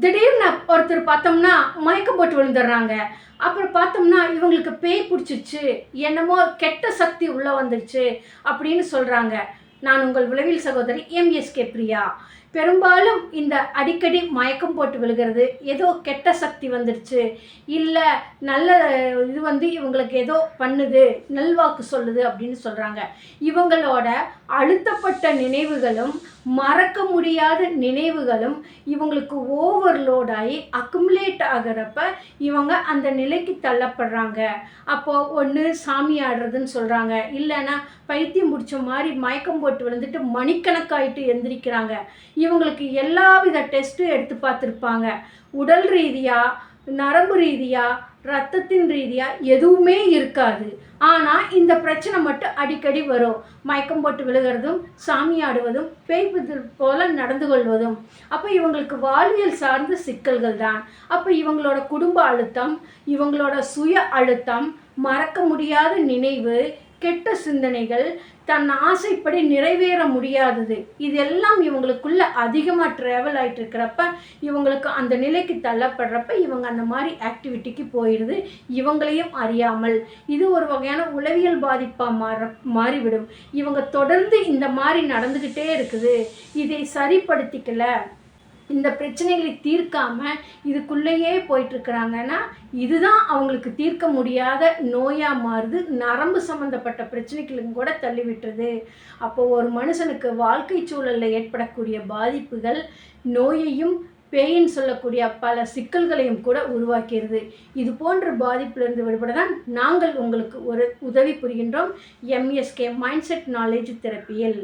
திடீர்னு ஒருத்தர் பார்த்தோம்னா மயக்கம் போட்டு விழுந்துடுறாங்க. அப்புறம் பார்த்தோம்னா இவங்களுக்கு பேய் பிடிச்சிருச்சு, என்னமோ கெட்ட சக்தி உள்ள வந்துருச்சு அப்படின்னு சொல்றாங்க. நான் உங்கள் உளவியல் சகோதரி எம்எஸ்கே பிரியா. பெரும்பாலும் இந்த அடிக்கடி மயக்கம் போட்டு விழுகிறது ஏதோ கெட்ட சக்தி வந்துருச்சு, இல்லை நல்ல இவங்களுக்கு ஏதோ பண்ணுது, நல்வாக்கு சொல்லுது அப்படின்னு சொல்கிறாங்க. இவங்களோட அழுத்தப்பட்ட நினைவுகளும் மறக்க முடியாத நினைவுகளும் இவங்களுக்கு ஓவர்லோட் ஆகி அக்குமுலேட் ஆகிறப்ப இவங்க அந்த நிலைக்கு தள்ளப்படுறாங்க. அப்போது ஒன்று சாமி ஆடுறதுன்னு சொல்கிறாங்க, இல்லைன்னா பைத்தியம் பிடிச்ச மாதிரி மயக்கம் போட்டு விழுந்துட்டு மணிக்கணக்காயிட்டு எந்திரிக்கிறாங்க. இவங்களுக்கு எல்லா வித டெஸ்ட்டும் எடுத்து பார்த்துருப்பாங்க. உடல் ரீதியாக, நரம்பு ரீதியாக, இரத்தத்தின் ரீதியாக எதுவுமே இருக்காது. ஆனால் இந்த பிரச்சனை மட்டும் அடிக்கடி வரும். மயக்கம் போட்டு விழுகிறதும், சாமி ஆடுவதும், பேய் போல நடந்து கொள்வதும். அப்போ இவங்களுக்கு வாழ்வியல் சார்ந்த சிக்கல்கள் தான். அப்போ இவங்களோட குடும்ப அழுத்தம், இவங்களோட சுய அழுத்தம், மறக்க முடியாத நினைவு, கெட்ட சிந்தனைகள், தன் ஆசைப்படி நிறைவேற முடியாதது, இதெல்லாம் இவங்களுக்குள்ள அதிகமாக ட்ராவல் ஆகிட்டு இருக்கிறப்ப இவங்களுக்கு அந்த நிலைக்கு தள்ளப்படுறப்ப இவங்க அந்த மாதிரி ஆக்டிவிட்டிக்கு போயிடுது இவங்களையும் அறியாமல். இது ஒரு வகையான உளவியல் பாதிப்பாக மாறிவிடும். இவங்க தொடர்ந்து இந்த மாதிரி நடந்துக்கிட்டே இருக்குது. இதை சரிப்படுத்திக்கல, இந்த பிரச்சனைகளை தீர்க்காமல் இதுக்குள்ளேயே போயிட்டுருக்குறாங்கன்னா இதுதான் அவங்களுக்கு தீர்க்க முடியாத நோயாக மாறுது. நரம்பு சம்மந்தப்பட்ட பிரச்சனைகளும் கூட தள்ளிவிட்டுருது. அப்போது ஒரு மனுஷனுக்கு வாழ்க்கை சூழலில் ஏற்படக்கூடிய பாதிப்புகள் நோயையும் பேயின்னு சொல்லக்கூடிய பல சிக்கல்களையும் கூட உருவாக்கிறது. இது போன்ற பாதிப்பிலிருந்து விடுபட தான் நாங்கள் உங்களுக்கு ஒரு உதவி புரிகின்றோம். MSK mind set knowledge தெரப்பியில்.